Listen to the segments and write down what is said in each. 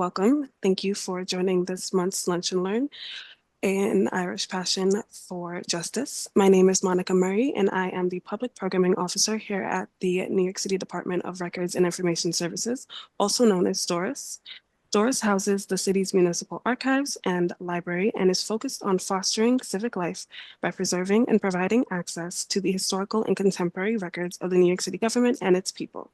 welcome. Thank you for joining this month's Lunch and Learn, an Irish passion for justice. My name is Monica Murray, and I am the Public Programming Officer here at the New York City Department of Records and Information Services, also known as DORIS. DORIS houses the city's municipal archives and library and is focused on fostering civic life by preserving and providing access to the historical and contemporary records of the New York City government and its people.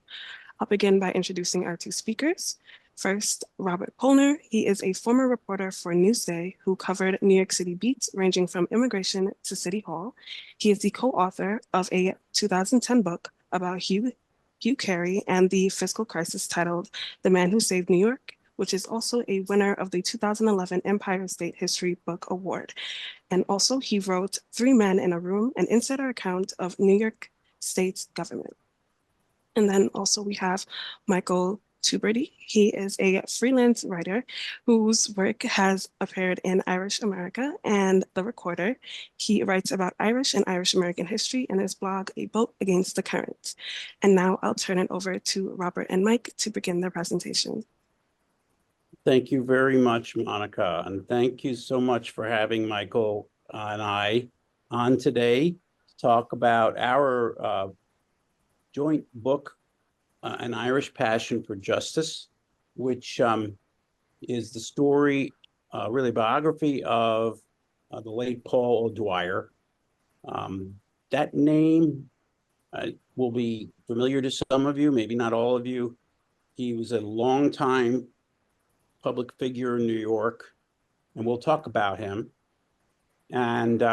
I'll begin by introducing our two speakers. First, Robert Polner. He is a former reporter for Newsday who covered New York City beats ranging from immigration to City Hall. He is the co-author of a 2010 book about Hugh Carey and the fiscal crisis titled The Man Who Saved New York, which is also a winner of the 2011 Empire State History Book Award. And also he wrote Three Men in a Room, an insider account of New York State's government. And then also we have Michael Tubridy. He is a freelance writer whose work has appeared in Irish America and The Recorder. He writes about Irish and Irish American history in his blog, A Boat Against the Current. And now I'll turn it over to Robert and Mike to begin their presentation. Thank you very much, Monica, and thank you so much for having Michael and I on today to talk about our joint book, An Irish Passion for Justice, which is the story, really biography of the late Paul O'Dwyer. That name will be familiar to some of you, maybe not all of you. He was a longtime public figure in New York, and we'll talk about him. And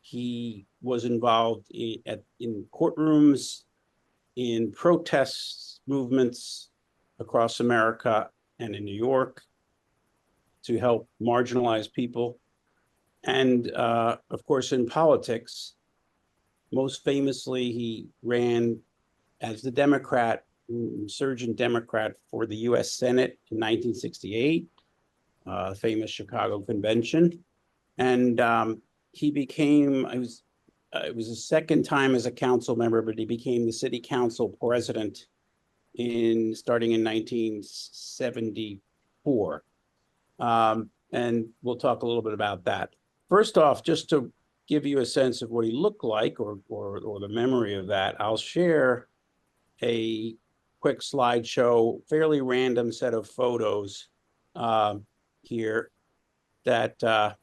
he was involved in courtrooms, in protests movements across America and in New York to help marginalized people. And of course, in politics, most famously, he ran as the insurgent Democrat for the US Senate in 1968, the famous Chicago Convention. And he became, it was his second time as a council member, but he became the city council president starting in 1974. And we'll talk a little bit about that. First off, just to give you a sense of what he looked like or the memory of that, I'll share a quick slideshow, fairly random set of photos here that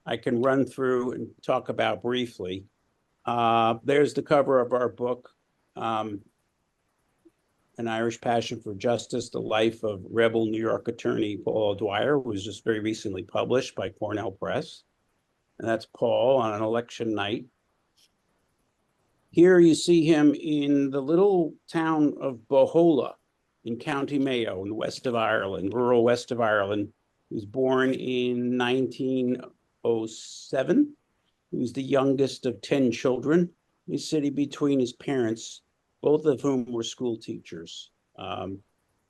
I can run through and talk about briefly. There's the cover of our book, An Irish Passion for Justice, the life of rebel New York attorney Paul O'Dwyer, was just very recently published by Cornell Press. And that's Paul on an election night. Here you see him in the little town of Bohola in County Mayo in the west of Ireland, rural west of Ireland. He was born in 1907. He was the youngest of 10 children. He's sitting between his parents, both of whom were school teachers.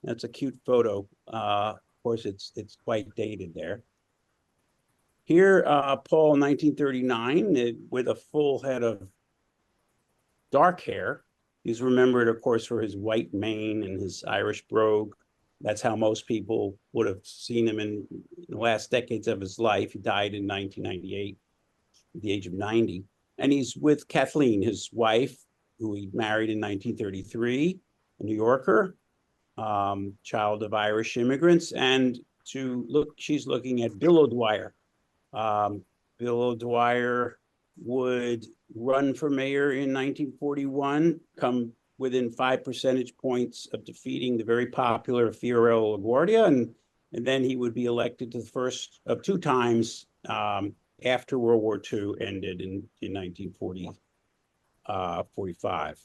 That's a cute photo. Of course, it's quite dated there. Here, Paul in 1939, with a full head of dark hair. He's remembered, of course, for his white mane and his Irish brogue. That's how most people would have seen him in the last decades of his life. He died in 1998 at the age of 90. And he's with Kathleen, his wife, who he married in 1933, a New Yorker, child of Irish immigrants. And she's looking at Bill O'Dwyer. Bill O'Dwyer would run for mayor in 1941, come within 5 percentage points of defeating the very popular Fiorello LaGuardia, and then he would be elected to the first of 2 times after World War II ended in 1945.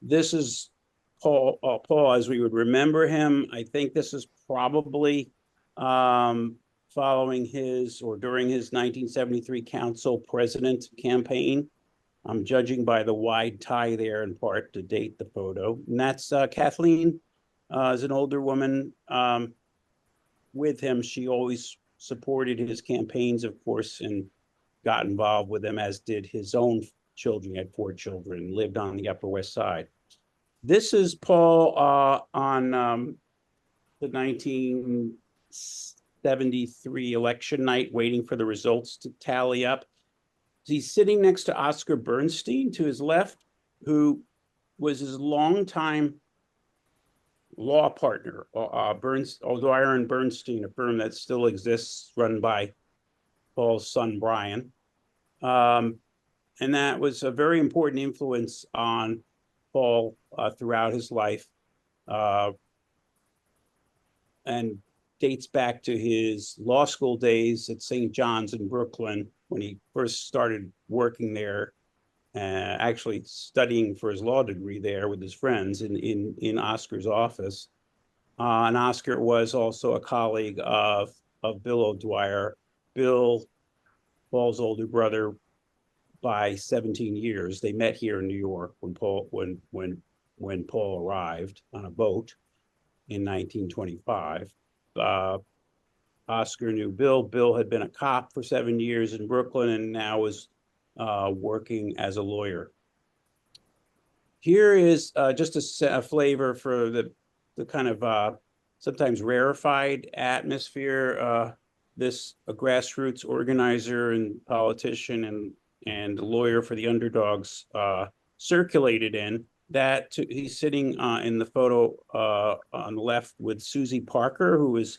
This is Paul as we would remember him. I think this is probably following his or during his 1973 council president campaign. I'm judging by the wide tie there in part to date the photo. And that's Kathleen is an older woman with him. She always supported his campaigns, of course, and got involved with them, as did his own children. He had 4 children, lived on the Upper West Side. This is Paul on the 1973 election night, waiting for the results to tally up. He's sitting next to Oscar Bernstein to his left, who was his longtime law partner, O'Dwyer and Bernstein, a firm that still exists, run by Paul's son, Brian. And that was a very important influence on Paul throughout his life, and dates back to his law school days at St. John's in Brooklyn when he first started working there, actually studying for his law degree there with his friends in Oscar's office. And Oscar was also a colleague of Bill O'Dwyer. Bill, Paul's older brother by 17 years. They met here in New York when Paul arrived on a boat in 1925. Oscar knew Bill. Bill had been a cop for 7 years in Brooklyn and now was working as a lawyer. Here is just a flavor for the kind of sometimes rarefied atmosphere this a grassroots organizer and politician and lawyer for the underdogs circulated in. That he's sitting in the photo on the left with Susie Parker, who was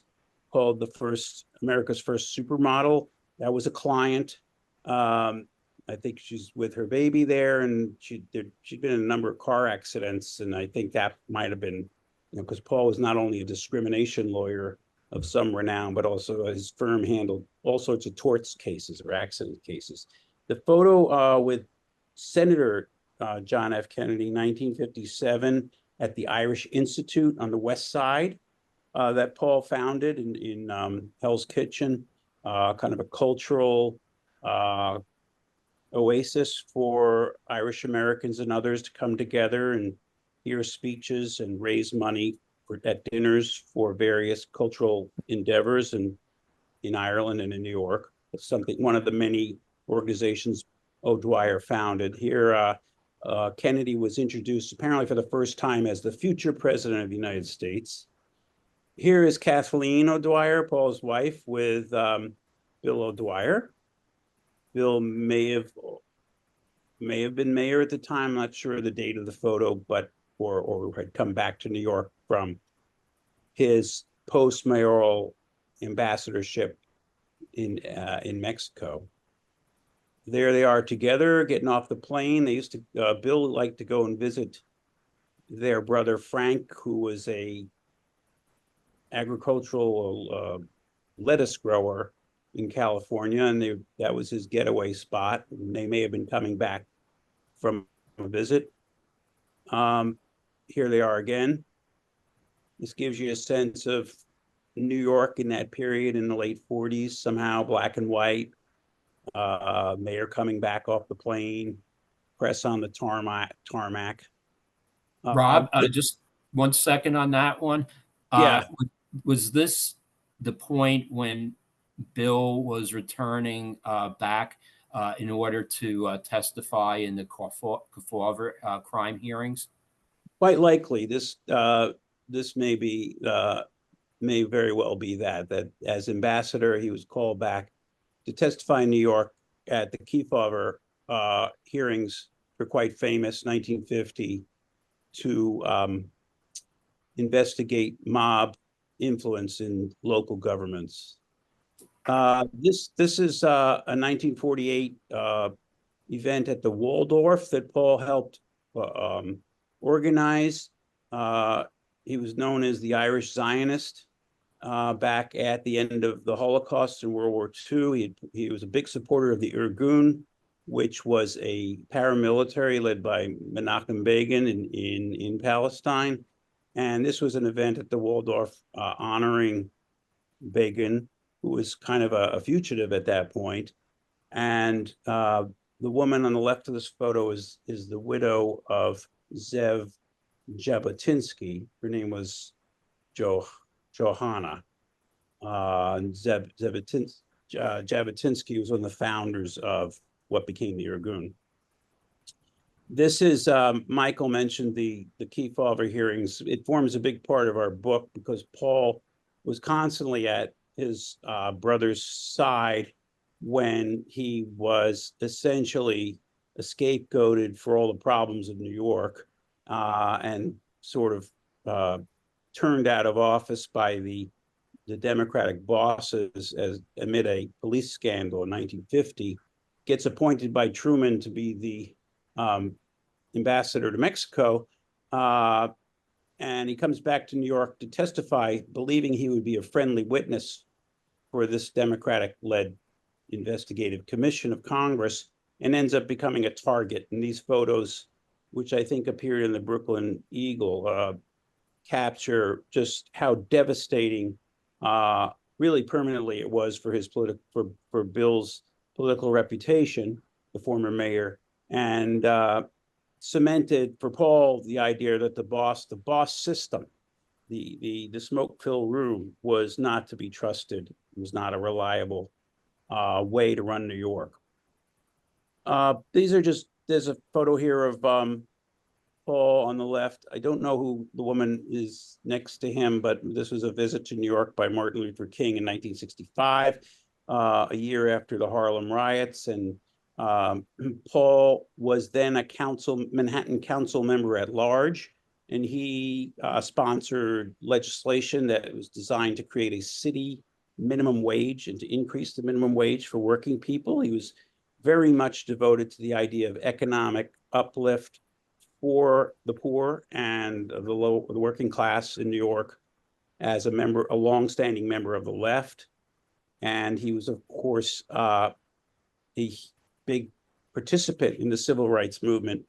called America's first supermodel. That was a client. I think she's with her baby there, and she'd been in a number of car accidents, and I think that might have been, because Paul was not only a discrimination lawyer of some renown, but also his firm handled all sorts of torts cases or accident cases. The photo with Senator John F. Kennedy, 1957, at the Irish Institute on the West Side that Paul founded in Hell's Kitchen, kind of a cultural oasis for Irish Americans and others to come together and hear speeches and raise money at dinners for various cultural endeavors in Ireland and in New York. It's one of the many organizations O'Dwyer founded. Here, Kennedy was introduced apparently for the first time as the future president of the United States. Here is Kathleen O'Dwyer, Paul's wife, with Bill O'Dwyer. Bill may have been mayor at the time. I'm not sure the date of the photo, but or had come back to New York from his post-mayoral ambassadorship in Mexico. There they are together, getting off the plane. They used to Bill liked to go and visit their brother Frank, who was a agricultural lettuce grower in California, and that was his getaway spot. And they may have been coming back from a visit. Here they are again. This gives you a sense of New York in that period in the late 40s, somehow black and white. Mayor coming back off the plane, press on the tarmac. Rob, just 1 second on that one. Yeah. Was this the point when Bill was returning back in order to testify in the Kefauver crime hearings? Quite likely. This may very well be that as ambassador, he was called back to testify in New York at the Kefauver hearings, were quite famous, 1950, to investigate mob influence in local governments. This is a 1948 event at the Waldorf that Paul helped organize. He was known as the Irish Zionist back at the end of the Holocaust in World War II. He was a big supporter of the Irgun, which was a paramilitary led by Menachem Begin in Palestine. And this was an event at the Waldorf honoring Begin, who was kind of a fugitive at that point. And the woman on the left of this photo is the widow of Zev Jabotinsky. Her name was Johanna. Jabotinsky was one of the founders of what became the Irgun. This is, Michael mentioned the Kefauver hearings. It forms a big part of our book because Paul was constantly at his brother's side when he was essentially scapegoated for all the problems of New York, and sort of turned out of office by the Democratic bosses as amid a police scandal in 1950, gets appointed by Truman to be the ambassador to Mexico, and he comes back to New York to testify, believing he would be a friendly witness for this Democratic-led investigative commission of Congress, and ends up becoming a target. And these photos, which I think appeared in the Brooklyn Eagle, capture just how devastating, really permanently, it was for his for Bill's political reputation, the former mayor, and cemented for Paul the idea that the boss system, the smoke-filled room, was not to be trusted. It was not a reliable way to run New York. There's a photo here of Paul on the left. I don't know who the woman is next to him, but this was a visit to New York by Martin Luther King in 1965, a year after the Harlem riots. And Paul was then a Manhattan council member at large, and he sponsored legislation that was designed to create a city minimum wage and to increase the minimum wage for working people. He was very much devoted to the idea of economic uplift for the poor and the working class in New York, as a longstanding member of the left. And he was, of course, a big participant in the civil rights movement,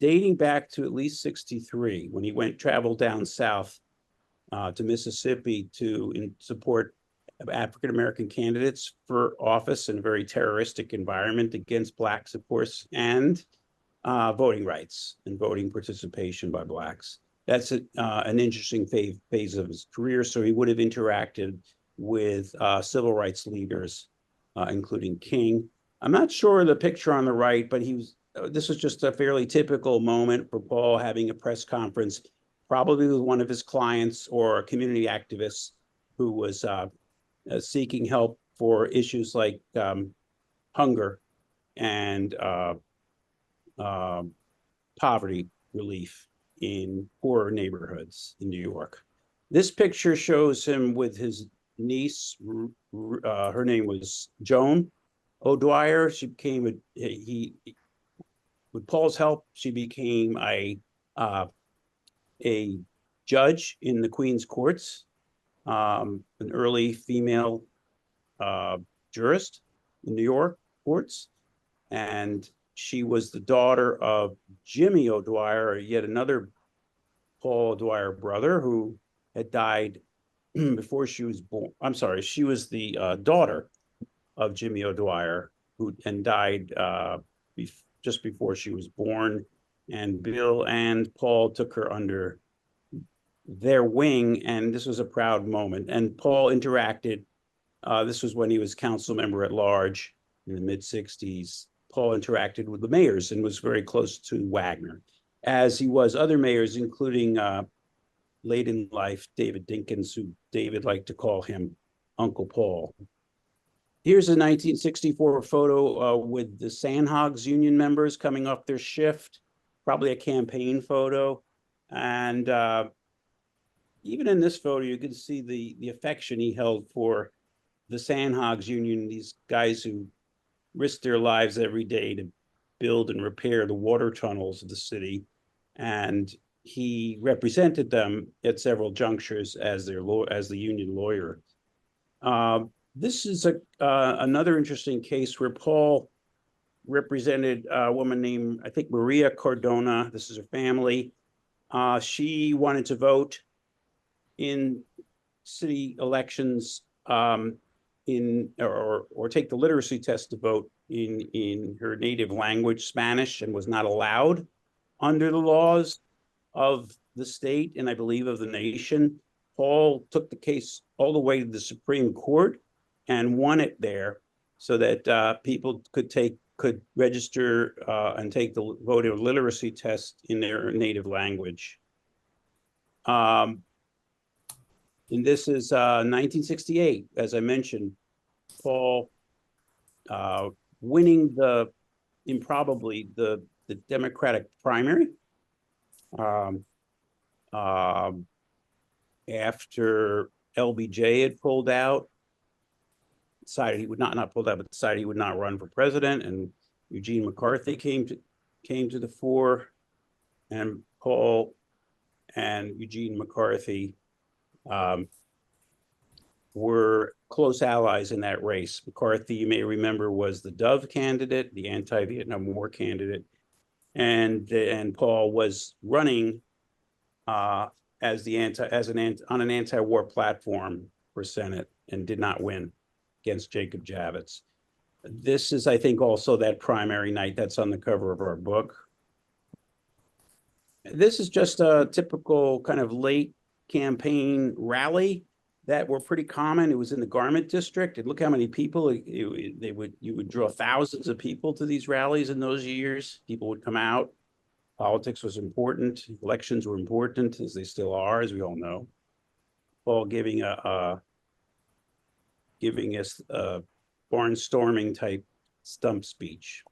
dating back to at least 1963, when he traveled down south to Mississippi to support African-American candidates for office in a very terroristic environment against Blacks, of course, and voting rights and voting participation by Blacks. That's an interesting phase of his career. So he would have interacted with civil rights leaders, including King. I'm not sure of the picture on the right, but this was just a fairly typical moment for Paul, having a press conference, probably with one of his clients or a community activist who was seeking help for issues like hunger and poverty relief in poorer neighborhoods in New York. This picture shows him with his niece. Her name was Joan O'Dwyer. She became with Paul's help, she became a judge in the Queen's courts, an early female jurist in New York courts. And she was the daughter of Jimmy O'Dwyer, yet another Paul O'Dwyer brother, who had died before she was born. I'm sorry, she was the daughter of Jimmy O'Dwyer, who died just before she was born. And Bill and Paul took her under their wing, and this was a proud moment. And Paul interacted. This was when he was council member at large in the mid-60s. Paul interacted with the mayors and was very close to Wagner, as he was other mayors, including late in life David Dinkins, who David liked to call him Uncle Paul. Here's a 1964 photo with the Sandhogs Union members coming off their shift, probably a campaign photo. And even in this photo, you can see the affection he held for the Sandhogs Union, these guys who risk their lives every day to build and repair the water tunnels of the city. And he represented them at several junctures as the union lawyer. This is another interesting case where Paul represented a woman named, I think, Maria Cardona. This is her family. She wanted to vote in city elections, or take the literacy test to vote in her native language, Spanish, and was not allowed under the laws of the state and I believe of the nation. Paul took the case all the way to the Supreme Court and won it there, so that people could could register and take the voter literacy test in their native language. And this is 1968, as I mentioned, Paul winning improbably the Democratic primary. After LBJ had pulled out, decided he would not pulled out, but decided he would not run for president, and Eugene McCarthy came to the fore, and Paul and Eugene McCarthy were close allies in that race. McCarthy, you may remember, was the Dove candidate, the anti-Vietnam War candidate, and Paul was running on an anti-war platform for Senate and did not win against Jacob Javits. This is, I think, also that primary night that's on the cover of our book. This is just a typical kind of late campaign rally that were pretty common. It was in the garment district, and look how many people you would draw thousands of people to these rallies in those years. People would come out. Politics was important. Elections were important, as they still are, as we all know. Paul giving us a barnstorming type stump speech.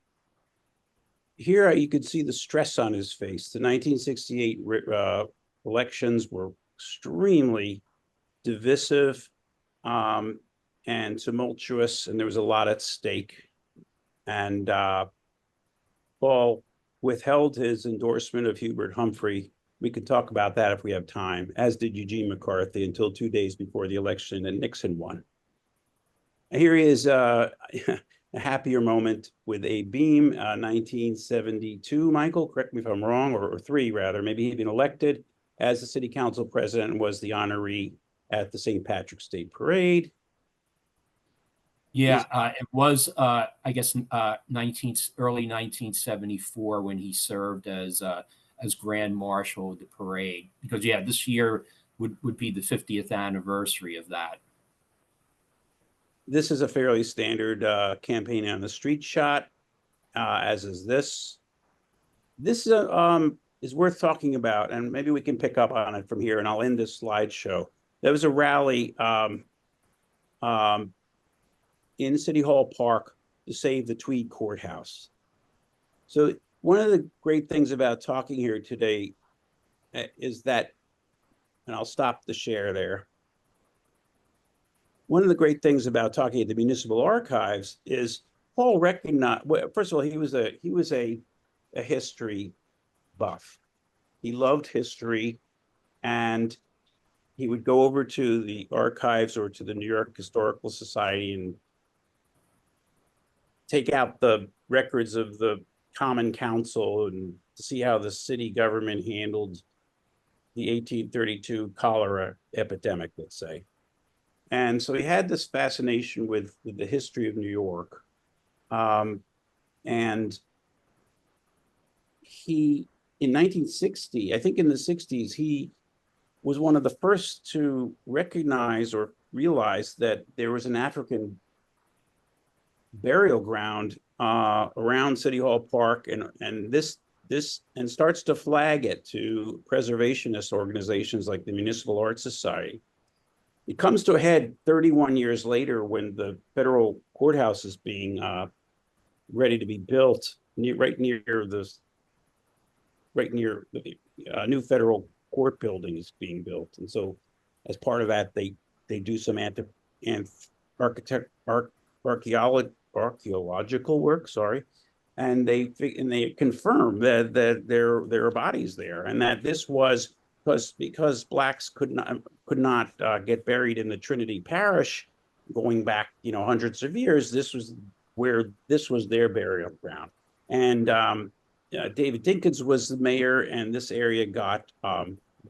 Here you could see the stress on his face. The 1968 elections were extremely divisive and tumultuous, and there was a lot at stake. And Paul withheld his endorsement of Hubert Humphrey. We could talk about that if we have time, as did Eugene McCarthy, until 2 days before the election, and Nixon won. And here he is, a happier moment with a beam, 1972, Michael, correct me if I'm wrong, or 3 rather, maybe he'd been elected as the city council president and was the honoree at the St. Patrick's Day Parade. Yeah, it was, I guess, early 1974 when he served as Grand Marshal of the parade. Because, yeah, this year would be the 50th anniversary of that. This is a fairly standard campaign on the street shot, as is this. This is worth talking about, and maybe we can pick up on it from here, and I'll end this slideshow. There was a rally in City Hall Park to save the Tweed Courthouse. So one of the great things about talking here today is that, and I'll stop the share there. One of the great things about talking at the Municipal Archives is Paul recognized, well, first of all, he was a history buff. He loved history, and he would go over to the archives or to the New York Historical Society and take out the records of the Common Council and to see how the city government handled the 1832 cholera epidemic, let's say. And so he had this fascination with the history of New York. And he, in 1960, I think in the 60s, he was one of the first to recognize or realize that there was an African burial ground around City Hall Park, and starts to flag it to preservationist organizations like the Municipal Art Society. It comes to a head 31 years later when the federal courthouse is being ready to be built right near the new federal court building is being built. And so as part of that, they do some archaeological work, and they confirm that there are bodies there, and that this was because blacks could not get buried in the Trinity Parish going back hundreds of years. This was their burial ground. And David Dinkins was the mayor, and this area got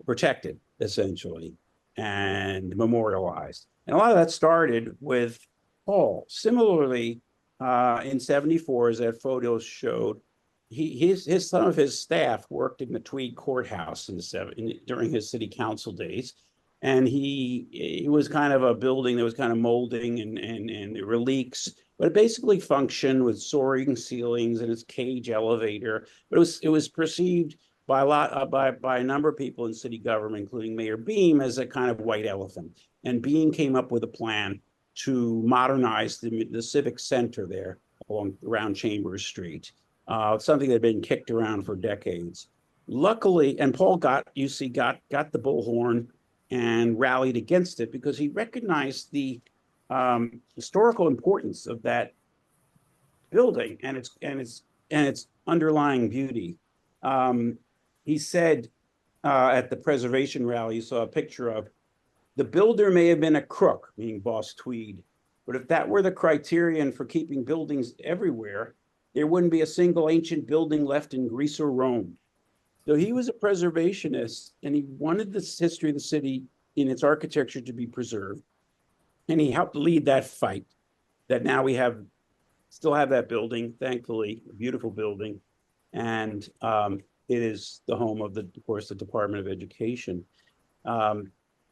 protected essentially and memorialized. And a lot of that started with Paul. Similarly, in 74, as that photo showed, some of his staff worked in the Tweed Courthouse during his city council days, And it was kind of a building that was kind of molding and there were leaks, but it basically functioned with soaring ceilings and its cage elevator. But it was perceived by by a number of people in city government, including Mayor Beam, as a kind of white elephant. And Beam came up with a plan to modernize the civic center there around Chambers Street, something that had been kicked around for decades. Luckily, and Paul got the bullhorn and rallied against it because he recognized the historical importance of that building and its underlying beauty. He said at the preservation rally, you saw a picture of, the builder may have been a crook, meaning Boss Tweed, but if that were the criterion for keeping buildings everywhere, there wouldn't be a single ancient building left in Greece or Rome. So he was a preservationist, and he wanted this history of the city in its architecture to be preserved. And he helped lead that fight that now we still have that building, thankfully, a beautiful building. And it is the home of course, the Department of Education.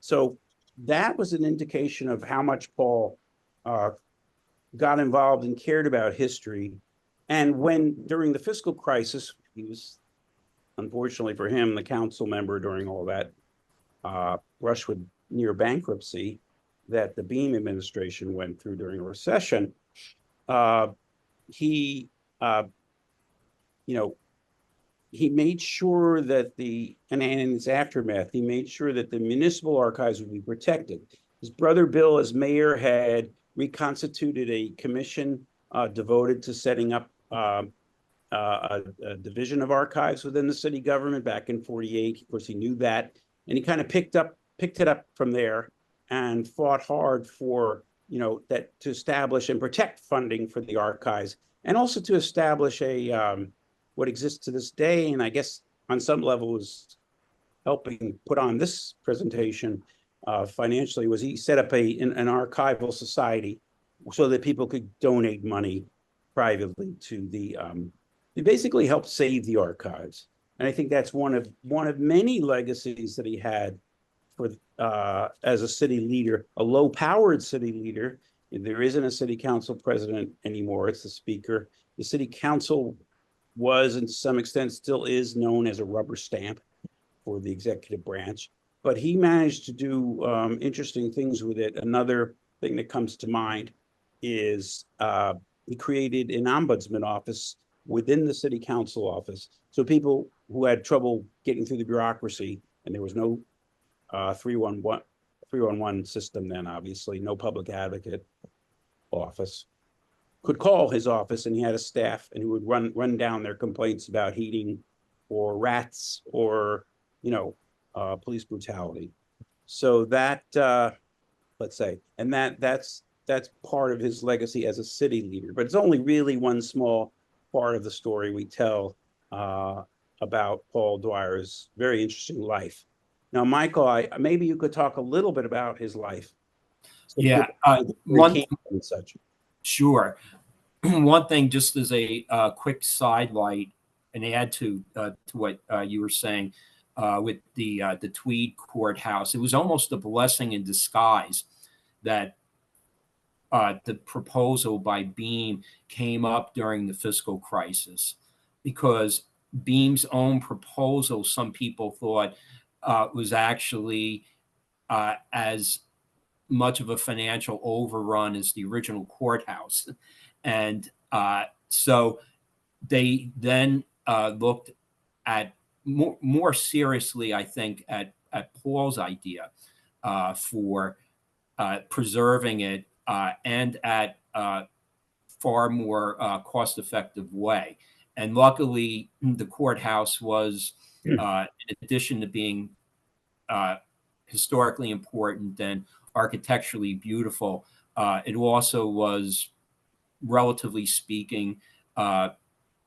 So that was an indication of how much Paul got involved and cared about history. And during the fiscal crisis, he was, unfortunately for him, the council member during all that rush with near bankruptcy that the Beam administration went through during a recession. He made sure that and in its aftermath, he made sure that the municipal archives would be protected. His brother Bill, as mayor, had reconstituted a commission devoted to setting up a division of archives within the city government back in '48. Of course, he knew that, and he kind of picked it up from there and fought hard for to establish and protect funding for the archives, and also to establish what exists to this day, and I guess on some level was helping put on this presentation financially, was he set up an archival society so that people could donate money privately to he basically helped save the archives. And I think that's one of many legacies that he had for as a city leader, a low-powered city leader. There isn't a city council president anymore, it's the speaker. The city council was, and to some extent still is, known as a rubber stamp for the executive branch, but he managed to do interesting things with it. Another thing that comes to mind is he created an ombudsman office within the city council office. So people who had trouble getting through the bureaucracy, and there was no 311 system then, obviously, no public advocate office, could call his office, and he had a staff, and he would run down their complaints about heating or rats or police brutality. So that let's say, and that's part of his legacy as a city leader. But it's only really one small part of the story we tell about Paul Dwyer's very interesting life. Now, Michael, maybe you could talk a little bit about his life. So yeah, and such. Sure. One thing, just as a quick sidelight, and add to what you were saying with the Tweed courthouse, it was almost a blessing in disguise that the proposal by Beam came up during the fiscal crisis, because Beam's own proposal, some people thought, was actually as much of a financial overrun as the original courthouse. And so they then looked at more seriously, I think, at Paul's idea for preserving it and at far more cost-effective way. And luckily, the courthouse was, in addition to being historically important and architecturally beautiful, it also was, relatively speaking,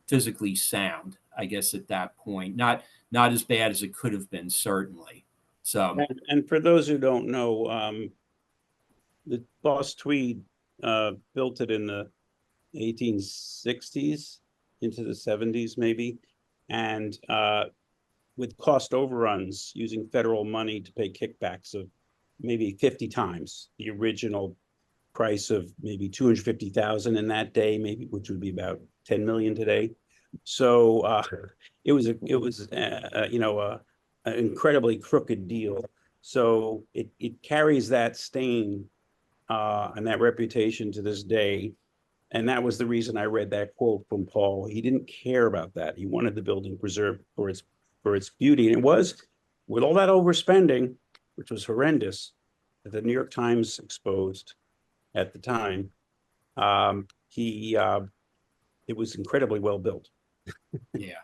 physically sound, I guess, at that point. Not as bad as it could have been, certainly. So, and for those who don't know, the Boss Tweed built it in the 1860s into the 70s, maybe, and with cost overruns, using federal money to pay kickbacks of maybe 50 times the original price of maybe 250,000 in that day, maybe, which would be about 10 million today. So it was an incredibly crooked deal. So it carries that stain and that reputation to this day. And that was the reason I read that quote from Paul. He didn't care about that. He wanted the building preserved for its beauty. And it was, with all that overspending, which was horrendous, that the New York Times exposed at the time, it was incredibly well built. Yeah.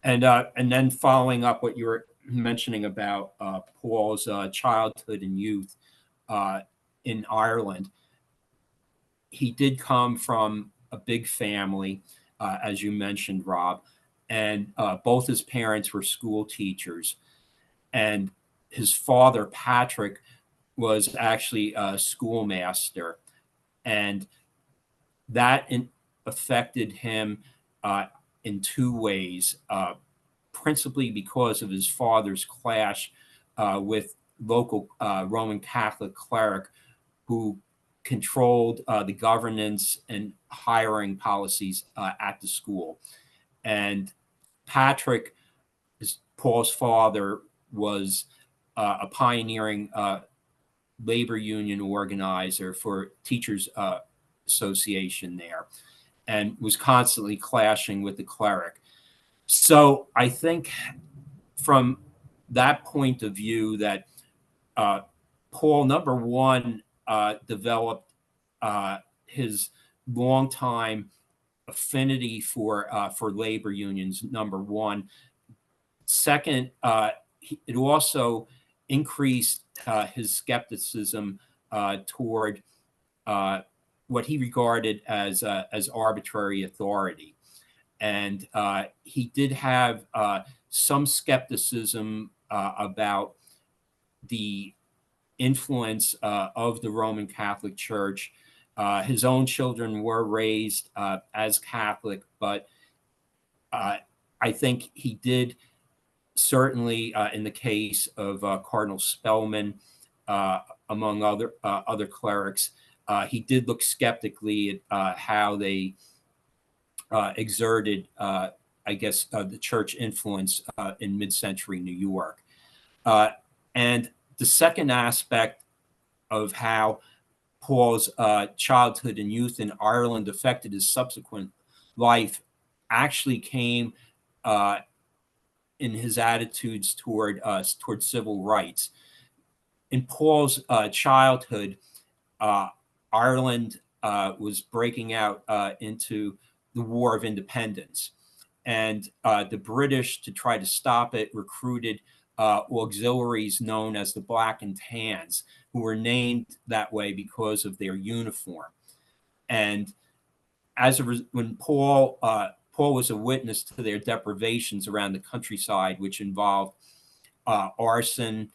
And then following up what you were mentioning about Paul's childhood and youth in Ireland, he did come from a big family, as you mentioned, Rob, and both his parents were school teachers. And his father, Patrick, was actually a schoolmaster. And that affected him in two ways, principally because of his father's clash with local Roman Catholic cleric who controlled the governance and hiring policies at the school. And Patrick, Paul's father, was a pioneering labor union organizer for teachers association there, and was constantly clashing with the cleric. So I think from that point of view that Paul, number one, developed his longtime affinity for labor unions, number one. Second, it also increased his skepticism toward what he regarded as arbitrary authority. And he did have some skepticism about the influence of the Roman Catholic Church. His own children were raised as Catholic, but I think he did, certainly in the case of Cardinal Spellman, among other clerics, he did look skeptically at how they exerted, I guess, the church influence in mid-century New York. And the second aspect of how Paul's childhood and youth in Ireland affected his subsequent life actually came in his attitudes toward civil rights. In Paul's childhood, Ireland was breaking out into the War of Independence, and the British, to try to stop it, recruited auxiliaries known as the Black and Tans, who were named that way because of their uniform. And when Paul was a witness to their deprivations around the countryside, which involved arson,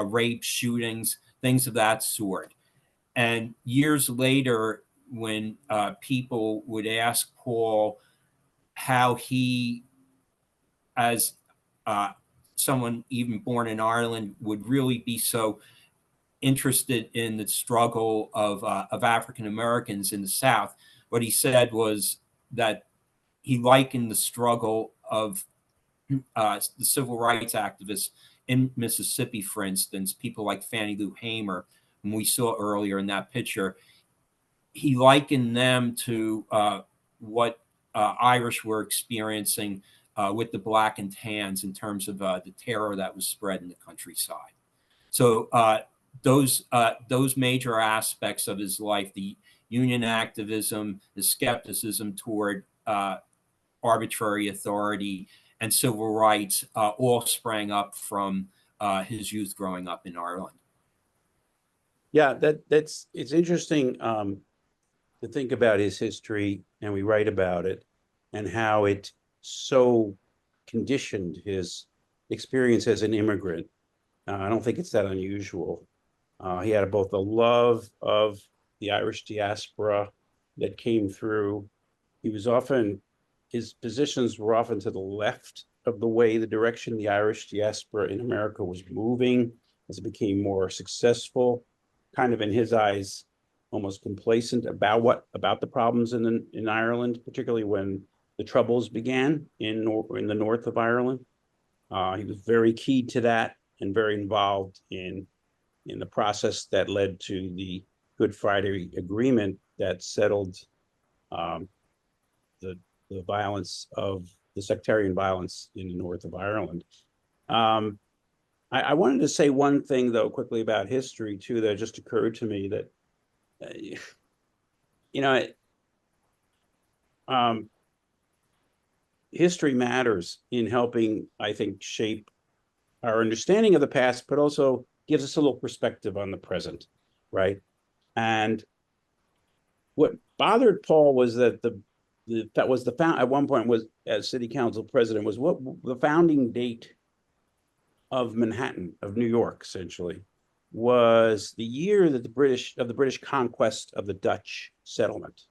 rape, shootings, things of that sort. And years later, when people would ask Paul how he, as someone even born in Ireland, would really be so interested in the struggle of African Americans in the South, what he said was that he likened the struggle of the civil rights activists in Mississippi, for instance, people like Fannie Lou Hamer, whom we saw earlier in that picture. He likened them to what Irish were experiencing with the Black and Tans in terms of the terror that was spread in the countryside. So those major aspects of his life, the union activism, the skepticism toward arbitrary authority, and civil rights, all sprang up from his youth growing up in Ireland. Yeah, it's interesting to think about his history, and we write about it, and how it so conditioned his experience as an immigrant. I don't think it's that unusual. He had both a love of the Irish diaspora that came through. His positions were often to the left of the direction the Irish diaspora in America was moving. as it became more successful, kind of in his eyes, almost complacent about the problems in Ireland, particularly when the Troubles began in the north of Ireland. He was very key to that and very involved in the process that led to the Good Friday Agreement that settled the violence of the sectarian violence in the north of Ireland. I wanted to say one thing though quickly about history too that just occurred to me that history matters in helping, I think, shape our understanding of the past, but also gives us a little perspective on the present, right? And what bothered Paul was that at one point was, as city council president, was what the founding date of Manhattan, of New York, essentially, was the year that the British conquest of the Dutch settlement,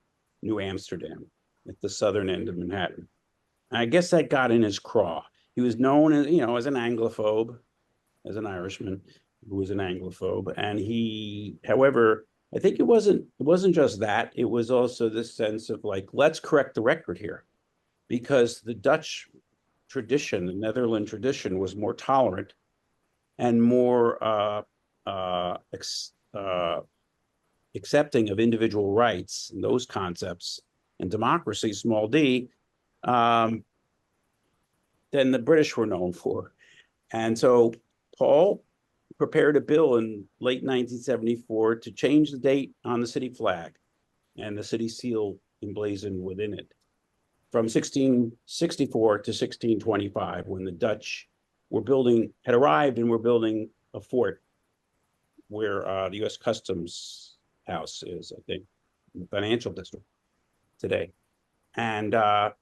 New Amsterdam, at the southern end of Manhattan. And I guess that got in his craw. He was known as, as an Anglophobe, as an Irishman who was an Anglophobe. And he, however, I think it wasn't just that. It was also this sense of like, let's correct the record here, because the Dutch tradition, the Netherlands tradition, was more tolerant and more accepting of individual rights and those concepts and democracy, small d, than the British were known for. And so Paul prepared a bill in late 1974 to change the date on the city flag and the city seal emblazoned within it from 1664 to 1625, when the Dutch had arrived and were building a fort where the U.S. Customs House is, I think, in the financial district today. And I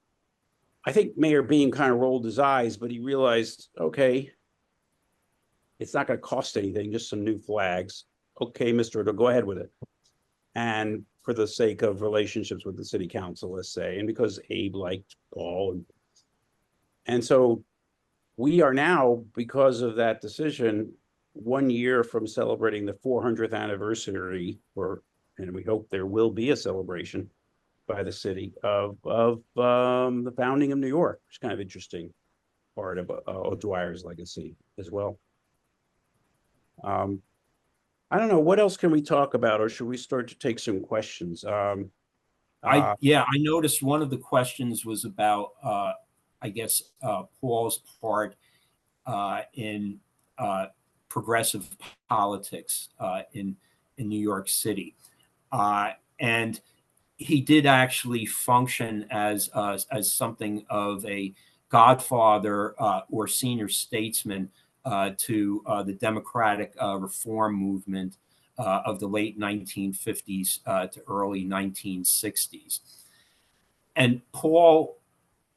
think Mayor Beam kind of rolled his eyes, but he realized, okay, it's not going to cost anything, just some new flags. Okay, Mr. Go ahead with it. And for the sake of relationships with the city council, let's say, and because Abe liked Paul. And so we are now, because of that decision, 1 year from celebrating the 400th anniversary, and we hope there will be a celebration by the city of the founding of New York, which is kind of interesting part of O'Dwyer's legacy as well. I don't know, what else can we talk about, or should we start to take some questions? I noticed one of the questions was about, I guess, Paul's part in progressive politics in New York City. And he did actually function as something of a godfather or senior statesman to the democratic reform movement of the late 1950s to early 1960s. And Paul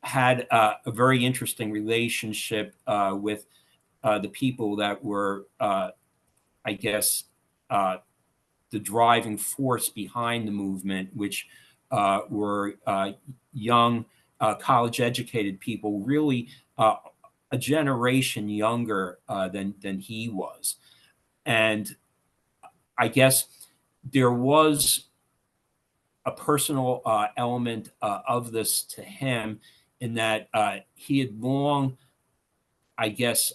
had a very interesting relationship with the people that were, I guess, the driving force behind the movement, which were young, college-educated people, really a generation younger than he was. And I guess there was a personal element of this to him, in that he had long, I guess,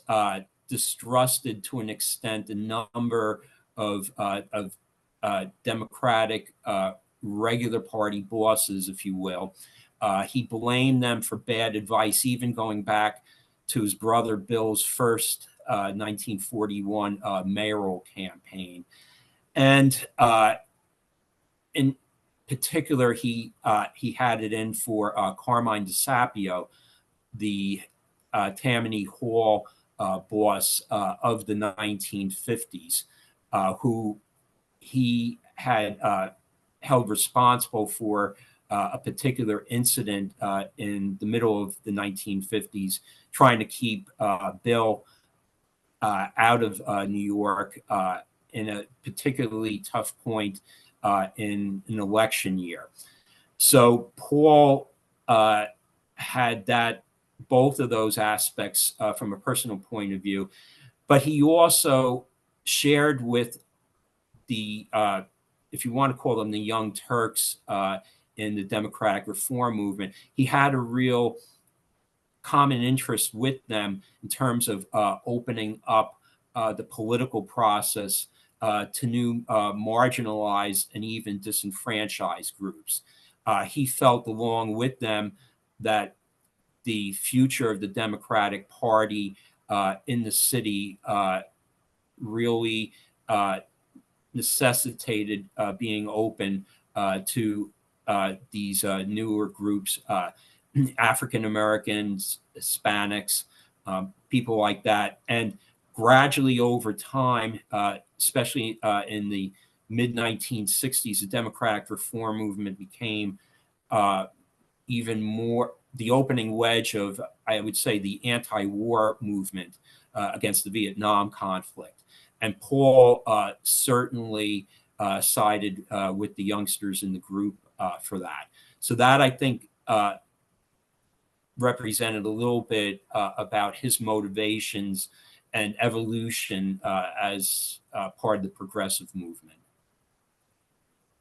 distrusted to an extent a number of Democratic regular party bosses, if you will. He blamed them for bad advice, even going back to his brother Bill's first 1941 mayoral campaign. And in particular, he had it in for Carmine DeSapio, the Tammany Hall boss of the 1950s, who he had held responsible for a particular incident in the middle of the 1950s, trying to keep Bill out of New York in a particularly tough point in an election year. So Paul had both of those aspects from a personal point of view, but he also shared with the, if you want to call them the Young Turks in the democratic reform movement, he had a real common interest with them in terms of opening up the political process to new marginalized and even disenfranchised groups. He felt along with them that the future of the Democratic Party in the city really necessitated being open to these newer groups, African Americans, Hispanics, people like that. And gradually over time, especially in the mid 1960s, the Democratic Reform movement became even more the opening wedge of, I would say, the anti-war movement against the Vietnam conflict. And Paul certainly sided with the youngsters in the group for that. So that, I think, represented a little bit about his motivations and evolution as part of the progressive movement.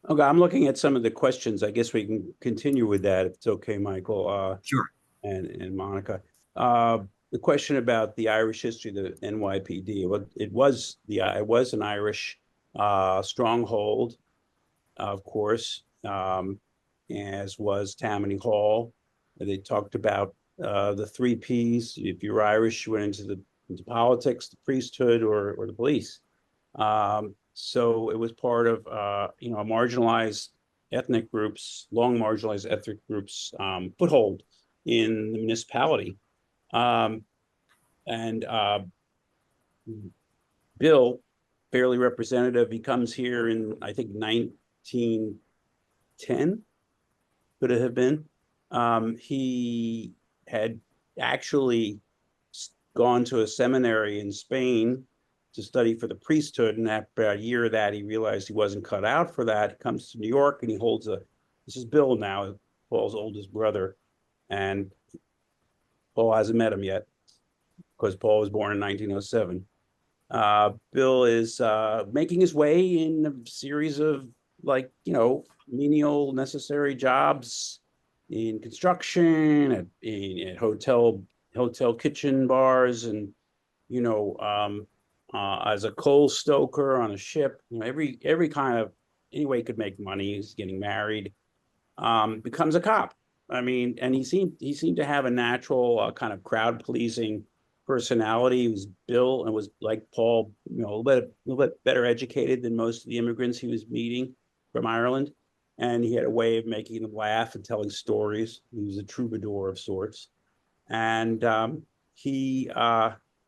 Okay, I'm looking at some of the questions. I guess we can continue with that if it's okay, Michael. Sure. And Monica. The question about the Irish history, the NYPD. It was an Irish stronghold, of course, as was Tammany Hall. They talked about the 3 Ps. If you're Irish, you went into politics, the priesthood, or the police. So it was part of marginalized ethnic groups, long marginalized ethnic groups' foothold in the municipality. Bill, fairly representative, he comes here in, I think, 1910, could it have been? He had actually gone to a seminary in Spain to study for the priesthood, and after a year of that, he realized he wasn't cut out for that. He comes to New York and he holds this is Bill now, Paul's oldest brother, and Paul hasn't met him yet because Paul was born in 1907. Bill is making his way in a series of menial necessary jobs in construction, at hotel kitchen bars, and as a coal stoker on a ship. Every kind of any way he could make money. He's getting married. Becomes a cop. I mean, and he seemed to have a natural kind of crowd pleasing personality. He was Bill and was like Paul, a little bit better educated than most of the immigrants he was meeting from Ireland, and he had a way of making them laugh and telling stories. He was a troubadour of sorts, and he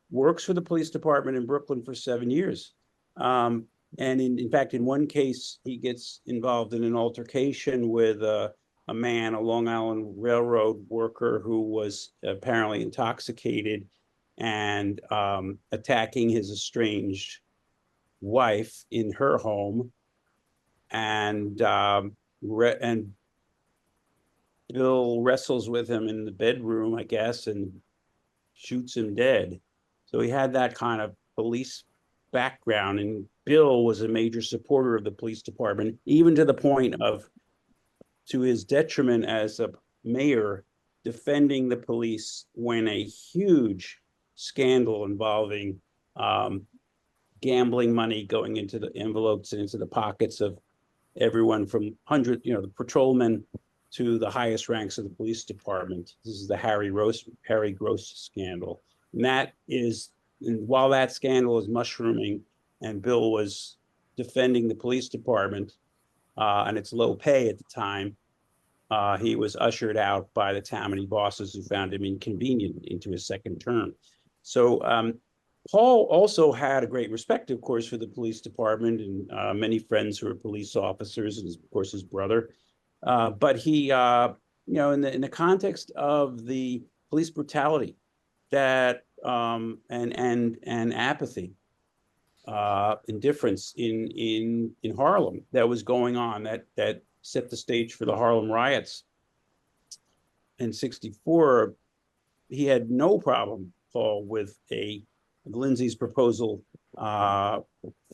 works for the police department in Brooklyn for 7 years. And in fact, in one case, he gets involved in an altercation with a man, a Long Island Railroad worker, who was apparently intoxicated and attacking his estranged wife in her home. And Bill wrestles with him in the bedroom, I guess, and shoots him dead. So he had that kind of police background, and Bill was a major supporter of the police department, even to the point of, to his detriment as a mayor, defending the police when a huge scandal involving gambling money going into the envelopes and into the pockets of everyone from the patrolmen to the highest ranks of the police department. This is the Harry Gross scandal. And while that scandal is mushrooming and Bill was defending the police department and its low pay at the time, he was ushered out by the Tammany bosses, who found him inconvenient, into his second term. So Paul also had a great respect, of course, for the police department, and many friends who were police officers, and of course his brother. But he, in the context of the police brutality that and apathy, indifference in Harlem that was going on, that set the stage for the Harlem riots in '64, he had no problem, Paul, with a Lindsay's proposal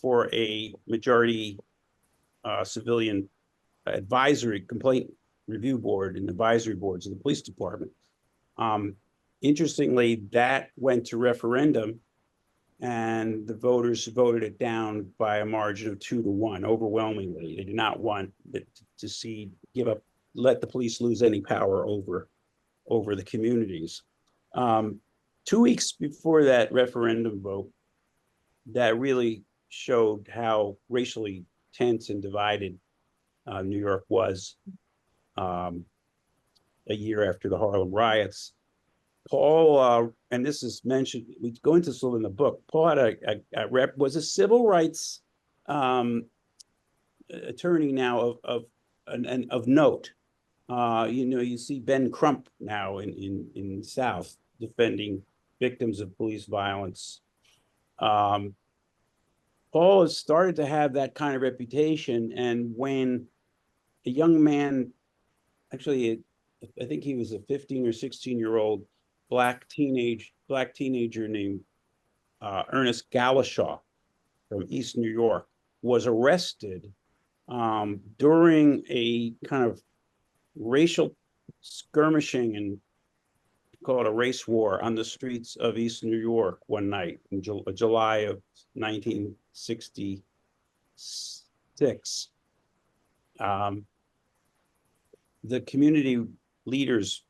for a majority civilian advisory complaint review board and advisory boards of the police department. Interestingly, that went to referendum, and the voters voted it down by a margin of 2-1, overwhelmingly. They did not want to let the police lose any power over the communities. 2 weeks before that referendum vote, that really showed how racially tense and divided New York was a year after the Harlem riots. Paul, and this is mentioned, we go into this in the book, Paul had was a civil rights attorney now of note. You see Ben Crump now in the South defending victims of police violence. Paul has started to have that kind of reputation, and when a young man, actually, I think he was a 15 or 16-year-old black teenager named Ernest Galashaw from East New York, was arrested during a kind of racial skirmishing and call it a race war on the streets of East New York one night in July of 1966. The community leaders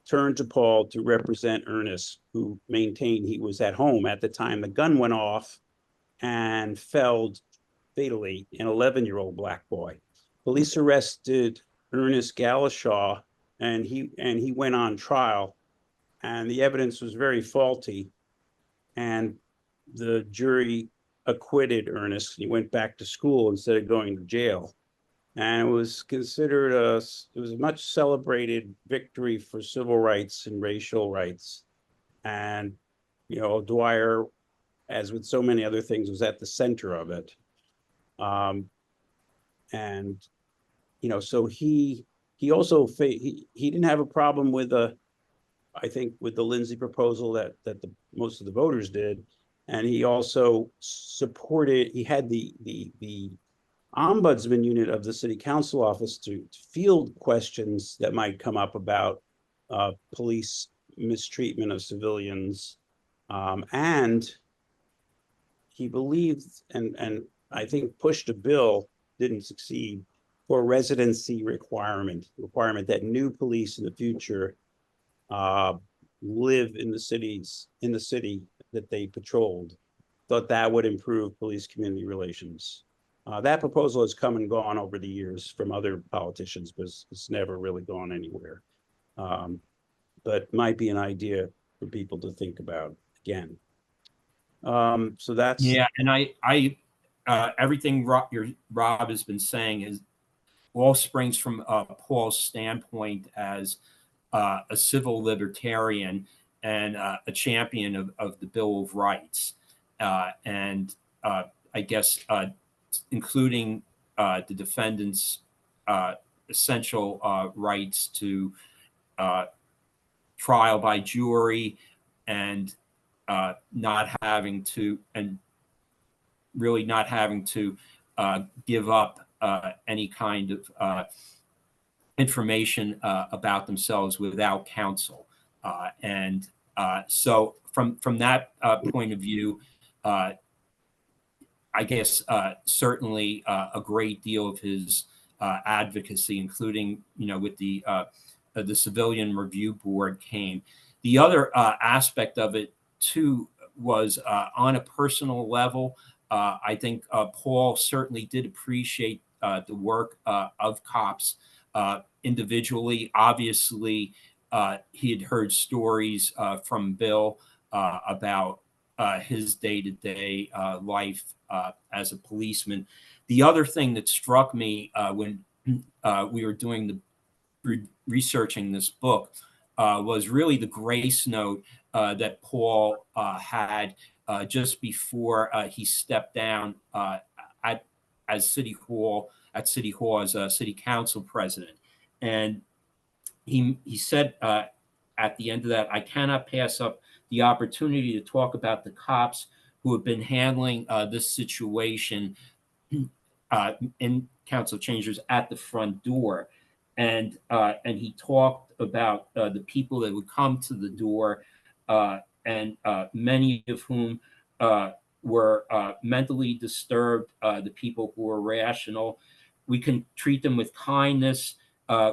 turned to Paul to represent Ernest, who maintained he was at home at the time the gun went off and felled fatally an 11-year-old black boy. Police arrested Ernest Galashaw, and he went on trial, and the evidence was very faulty, and the jury acquitted Ernest. He went back to school instead of going to jail. And it was considered a much celebrated victory for civil rights and racial rights. And, Dwyer, as with so many other things, was at the center of it. So he also, he didn't have a problem with I think with the Lindsay proposal that most of the voters did. And he also supported, he had the ombudsman unit of the city council office to field questions that might come up about police mistreatment of civilians. And he believed, and I think pushed a bill, didn't succeed, for a residency requirement that new police in the future live in the city that they patrolled. Thought that would improve police community relations. That proposal has come and gone over the years from other politicians, but it's never really gone anywhere. But might be an idea for people to think about again. So that's and I everything Rob has been saying all springs from Paul's standpoint as a civil libertarian and a champion of the Bill of Rights, and I guess including the defendant's essential rights to trial by jury and not having to give up any kind of information about themselves without counsel. So from that point of view, I guess certainly a great deal of his advocacy, including with the Civilian Review Board, came. The other aspect of it too was on a personal level. I think Paul certainly did appreciate the work of cops individually. Obviously, he had heard stories from Bill about his day-to-day life as a policeman. The other thing that struck me when we were doing researching this book was really the grace note that Paul had just before he stepped down at City Hall as a city council president. And he said at the end of that, "I cannot pass up the opportunity to talk about the cops who have been handling this situation in council chambers at the front door. And he talked about the people that would come to the door, and many of whom were mentally disturbed, the people who were rational. We can treat them with kindness,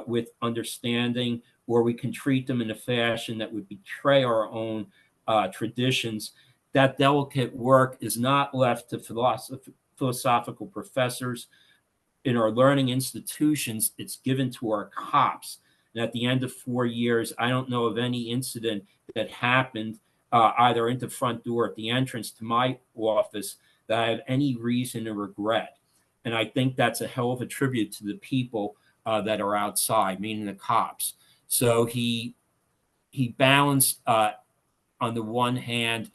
with understanding, or we can treat them in a fashion that would betray our own traditions. That delicate work is not left to philosophical professors. In our learning institutions, it's given to our cops. And at the end of 4 years, I don't know of any incident that happened either into front door at the entrance to my office that I have any reason to regret. And I think that's a hell of a tribute to the people that are outside, meaning the cops. So he balanced, on the one hand,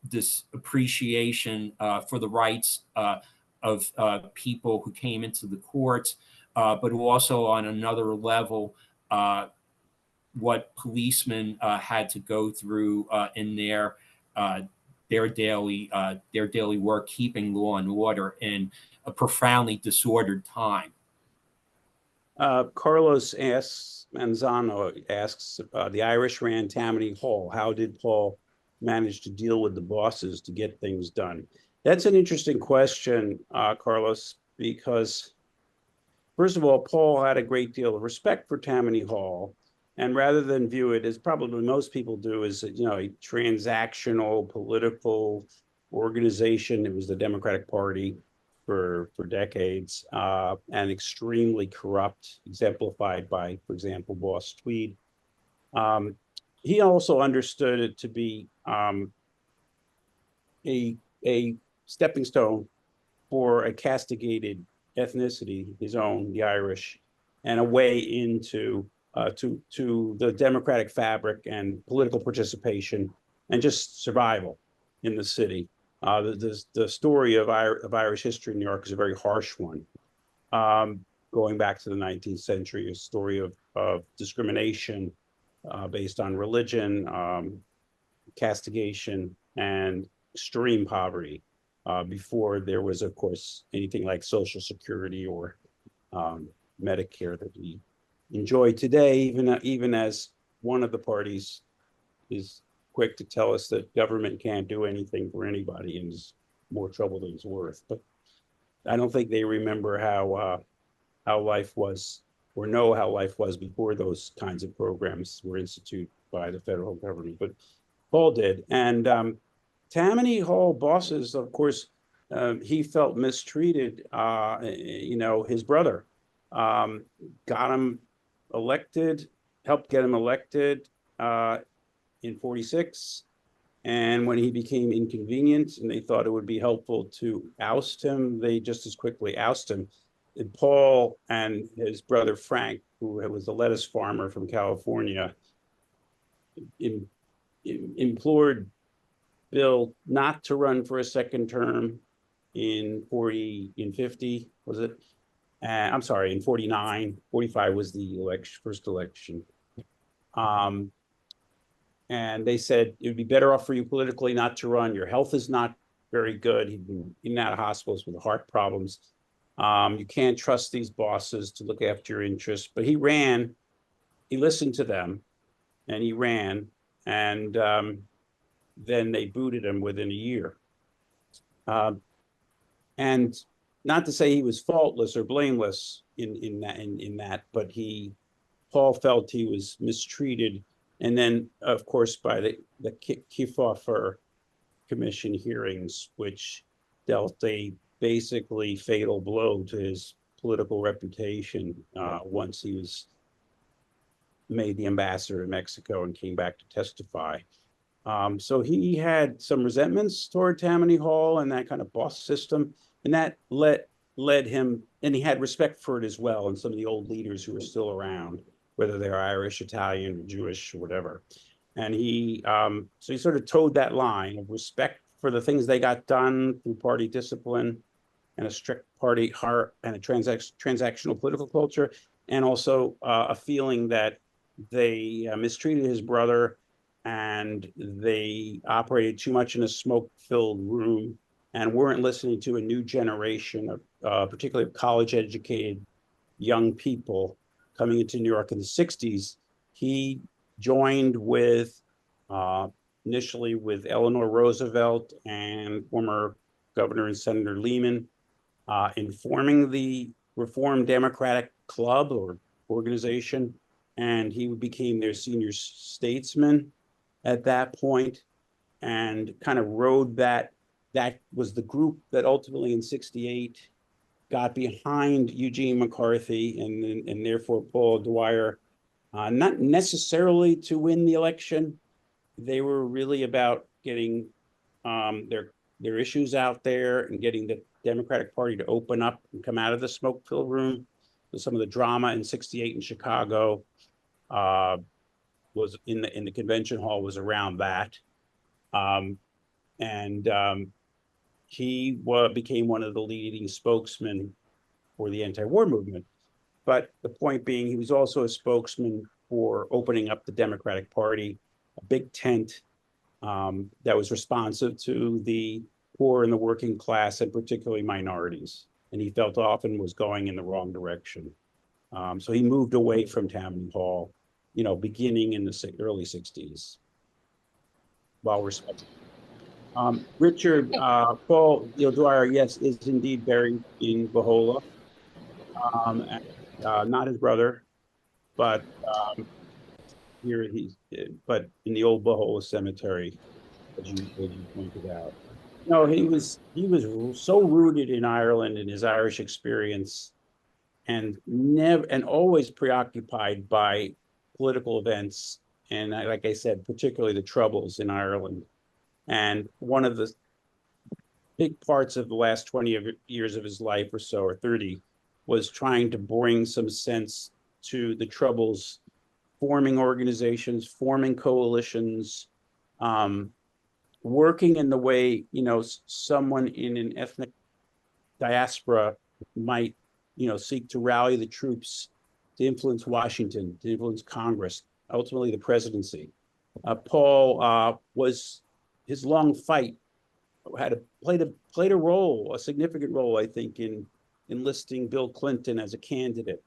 this appreciation for the rights of people who came into the courts, but also on another level, what policemen had to go through in their daily work, keeping law and order in a profoundly disordered time. Carlos Manzano asks, the Irish ran Tammany Hall. How did Paul manage to deal with the bosses to get things done? That's an interesting question, Carlos, because first of all, Paul had a great deal of respect for Tammany Hall. And rather than view it as probably most people do as a transactional political organization, it was the Democratic Party for decades, and extremely corrupt, exemplified by, for example, Boss Tweed. He also understood it to be a stepping stone for a castigated ethnicity, his own, the Irish, and a way into to the democratic fabric and political participation and just survival in the city. The story of Irish history in New York is a very harsh one, going back to the 19th century, a story of discrimination based on religion, castigation, and extreme poverty before there was, of course, anything like Social Security or Medicare that we enjoy today, even as one of the parties is quick to tell us that government can't do anything for anybody and is more trouble than it's worth. But I don't think they remember how life was or know how life was before those kinds of programs were instituted by the federal government. But Paul did. And Tammany Hall bosses, of course, he felt mistreated. His brother got him elected, helped get him elected in 46. And when he became inconvenient and they thought it would be helpful to oust him, they just as quickly ousted him. And Paul and his brother Frank, who was a lettuce farmer from California, implored Bill not to run for a second term in 50, was it? I'm sorry, in 49. 45 was the first election. And they said, it would be better off for you politically not to run. Your health is not very good. He'd been in and out of hospitals with heart problems. You can't trust these bosses to look after your interests. But he ran, he listened to them, and he ran. And then they booted him within a year. And not to say he was faultless or blameless in that, but Paul felt he was mistreated. And then, of course, by the Kefauver Commission hearings, which dealt a basically fatal blow to his political reputation once he was made the ambassador to Mexico and came back to testify. So he had some resentments toward Tammany Hall and that kind of boss system, and that led him, and he had respect for it as well, and some of the old leaders who were still around, whether they're Irish, Italian, or Jewish, or whatever. And so he sort of towed that line of respect for the things they got done through party discipline and a strict party heart and a transactional political culture, and also a feeling that they mistreated his brother and they operated too much in a smoke-filled room and weren't listening to a new generation of particularly college-educated young people coming into New York in the 60s. He joined with initially with Eleanor Roosevelt and former Governor and Senator Lehman in forming the Reform Democratic Club or organization, and he became their senior statesman at that point and kind of rode that. That was the group that ultimately in 68 got behind Eugene McCarthy and therefore Paul Dwyer, not necessarily to win the election. They were really about getting their issues out there and getting the Democratic Party to open up and come out of the smoke-filled room. So some of the drama in 68 in Chicago was in the convention hall was around that. He became one of the leading spokesmen for the anti-war movement. But the point being, he was also a spokesman for opening up the Democratic Party, a big tent that was responsive to the poor and the working class, and particularly minorities. And he felt often was going in the wrong direction. So he moved away from Tammany Hall, beginning in the early 60s. While respected. Richard Paul Dwyer, yes, is indeed buried in Bohola. Not his brother, but here but in the old Bohola Cemetery, as you pointed out. No, he was so rooted in Ireland and his Irish experience, and always preoccupied by political events, and like I said, particularly the Troubles in Ireland. And one of the big parts of the last 20 years of his life or so, or 30, was trying to bring some sense to the Troubles, forming organizations, forming coalitions, working in the way, someone in an ethnic diaspora might, seek to rally the troops to influence Washington, to influence Congress, ultimately the presidency. Paul was his long fight played a role, a significant role, I think, in enlisting Bill Clinton as a candidate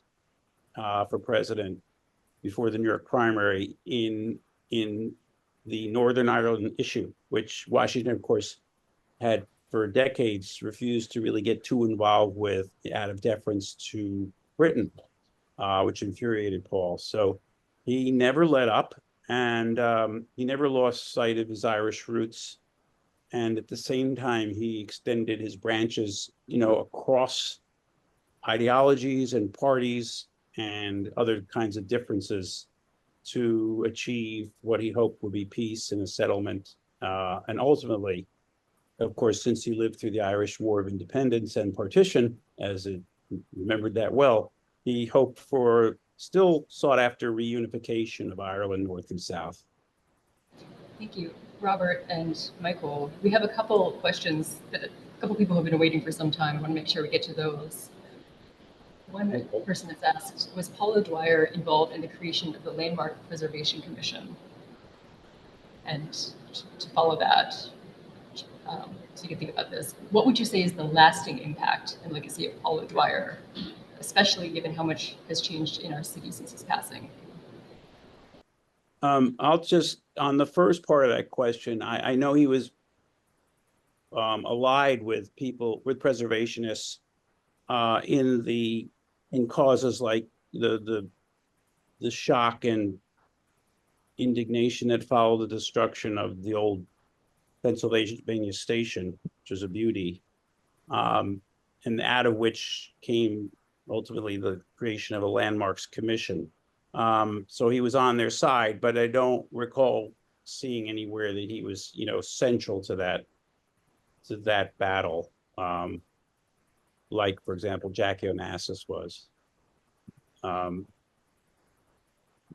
for president before the New York primary in the Northern Ireland issue, which Washington, of course, had for decades refused to really get too involved with out of deference to Britain, which infuriated Paul. So he never let up, and he never lost sight of his Irish roots. And at the same time, he extended his branches, across ideologies and parties and other kinds of differences to achieve what he hoped would be peace and a settlement. And ultimately, of course, since he lived through the Irish War of Independence and partition, as it remembered that well, he hoped for still sought after reunification of Ireland, North and South. Thank you, Robert and Michael. We have a couple questions that a couple people have been waiting for some time. I want to make sure we get to those. One person has asked, was Paul Dwyer involved in the creation of the Landmark Preservation Commission? And to follow that, so you can think about this, what would you say is the lasting impact and legacy of Paul Dwyer, especially given how much has changed in our city since his passing? I'll just, on the first part of that question, I know he was allied with people, with preservationists in causes like the shock and indignation that followed the destruction of the old Pennsylvania station, which was a beauty, and out of which came ultimately the creation of a landmarks commission. So he was on their side, but I don't recall seeing anywhere that he was, central to that battle. Like, for example, Jackie Onassis was. And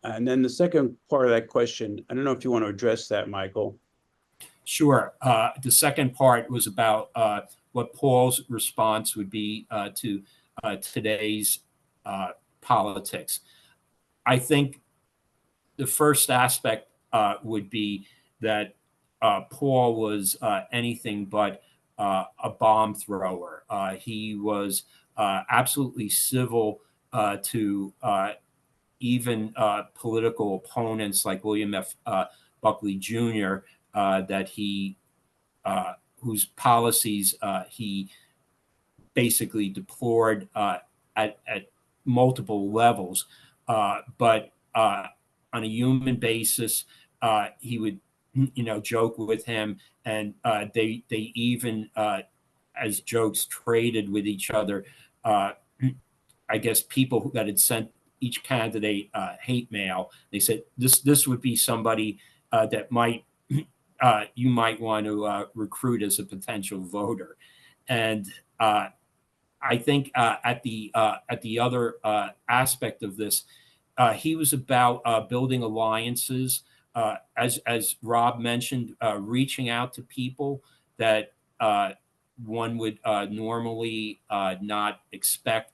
then the second part of that question, I don't know if you want to address that, Michael. Sure. The second part was about what Paul's response would be to today's politics. I think the first aspect would be that Paul was anything but a bomb thrower. He was absolutely civil to even political opponents like William F. Buckley Jr., that he whose policies he basically deplored at multiple levels. But on a human basis, he would, joke with him, and they even, as jokes, traded with each other. I guess people that had sent each candidate hate mail. They said this would be somebody that might you might want to recruit as a potential voter, and I think at the other aspect of this, he was about building alliances, as Rob mentioned, reaching out to people that one would normally not expect.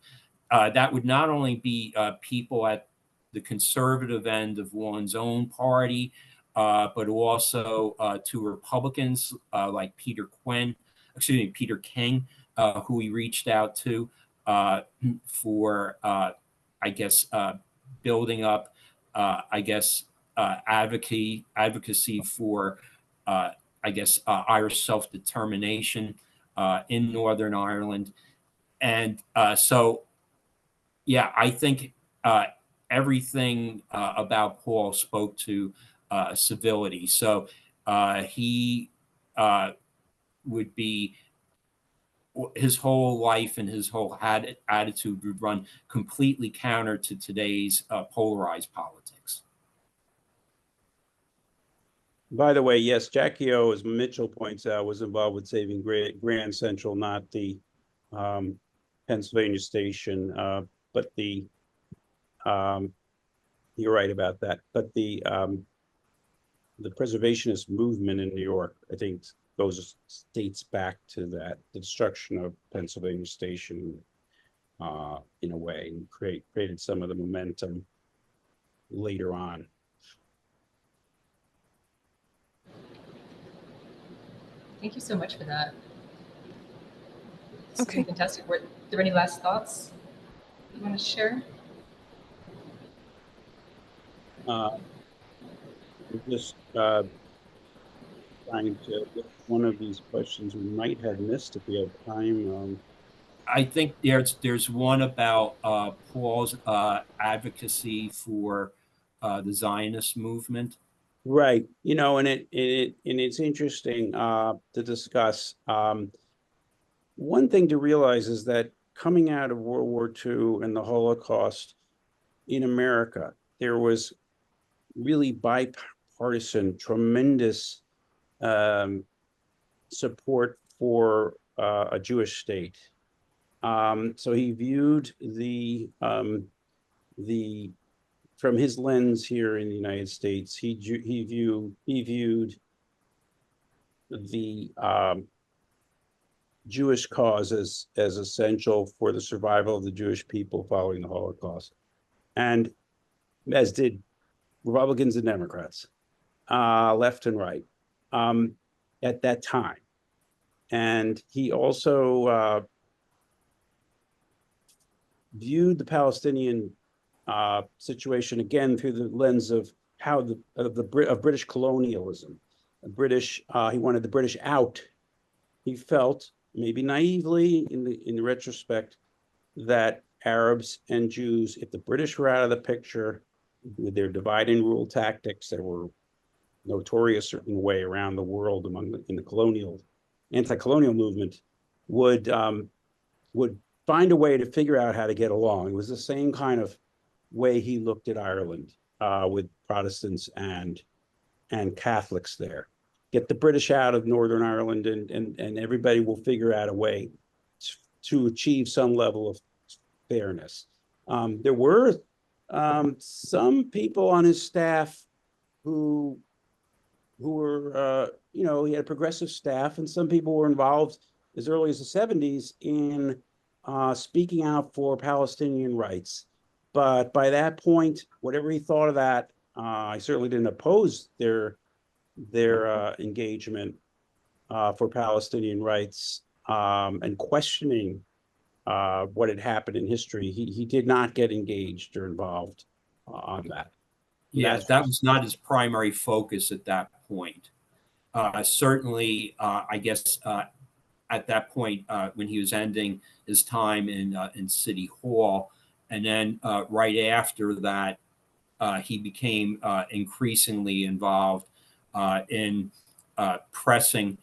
That would not only be people at the conservative end of one's own party, but also to Republicans like Peter King, who he reached out to for, I guess, building up, advocacy for, Irish self-determination in Northern Ireland. And so, yeah, I think everything about Paul spoke to civility. So he would be, his whole life and his whole attitude would run completely counter to today's polarized politics. By the way, yes, Jackie O, as Mitchell points out, was involved with saving Grand Central, not the Pennsylvania station, but the you're right about that. But the preservationist movement in New York, I think, dates back to that, the destruction of Pennsylvania Station, in a way, and created some of the momentum later on. Thank you so much for that. Okay. Fantastic. Were there any last thoughts you want to share? Just trying to get one of these questions we might have missed if we have time. I think there's one about Paul's advocacy for the Zionist movement. Right, and it's interesting to discuss. One thing to realize is that coming out of World War II and the Holocaust in America, there was really bipartisan, tremendous support for a Jewish state. So he viewed from his lens here in the United States, he viewed the Jewish cause as essential for the survival of the Jewish people following the Holocaust, and as did Republicans and Democrats, left and right, at that time. And he also viewed the Palestinian situation again through the lens of of British colonialism. He wanted the British out. He felt, maybe naively in the retrospect, that Arabs and Jews, if the British were out of the picture with their divide and rule tactics that were notorious in a way around the world in the anti-colonial movement, would find a way to figure out how to get along. It was the same kind of way he looked at Ireland, with Protestants and Catholics there. Get the British out of Northern Ireland, and everybody will figure out a way to achieve some level of fairness. There were some people on his staff who were, he had a progressive staff, and some people were involved as early as the 70s in speaking out for Palestinian rights. But by that point, whatever he thought of that, I certainly didn't oppose their engagement for Palestinian rights and questioning what had happened in history. He did not get engaged or involved on that. Yeah, that was not his primary focus at that point. Certainly, I guess at that point when he was ending his time in City Hall, and then right after that, he became increasingly involved in pressing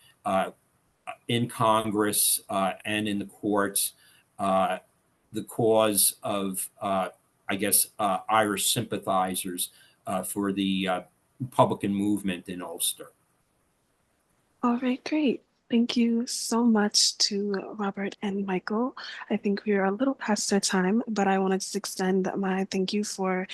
in Congress and in the courts the cause of, I guess, Irish sympathizers for the Republican movement in Ulster. All right, great. Thank you so much to Robert and Michael. I think we are a little past our time, but I wanted to extend my thank you for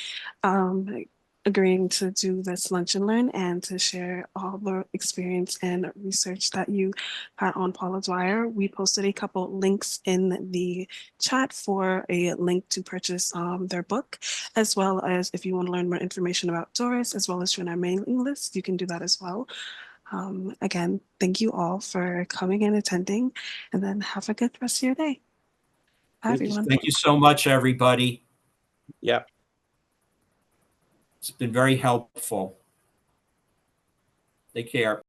agreeing to do this lunch and learn and to share all the experience and research that you had on Paula Dwyer. We posted a couple links in the chat for a link to purchase their book, as well as if you want to learn more information about Doris, as well as join our mailing list, you can do that as well. Again, thank you all for coming and attending, and then have a good rest of your day. Bye, everyone. Thank you so much, everybody. Yeah. It's been very helpful. Take care.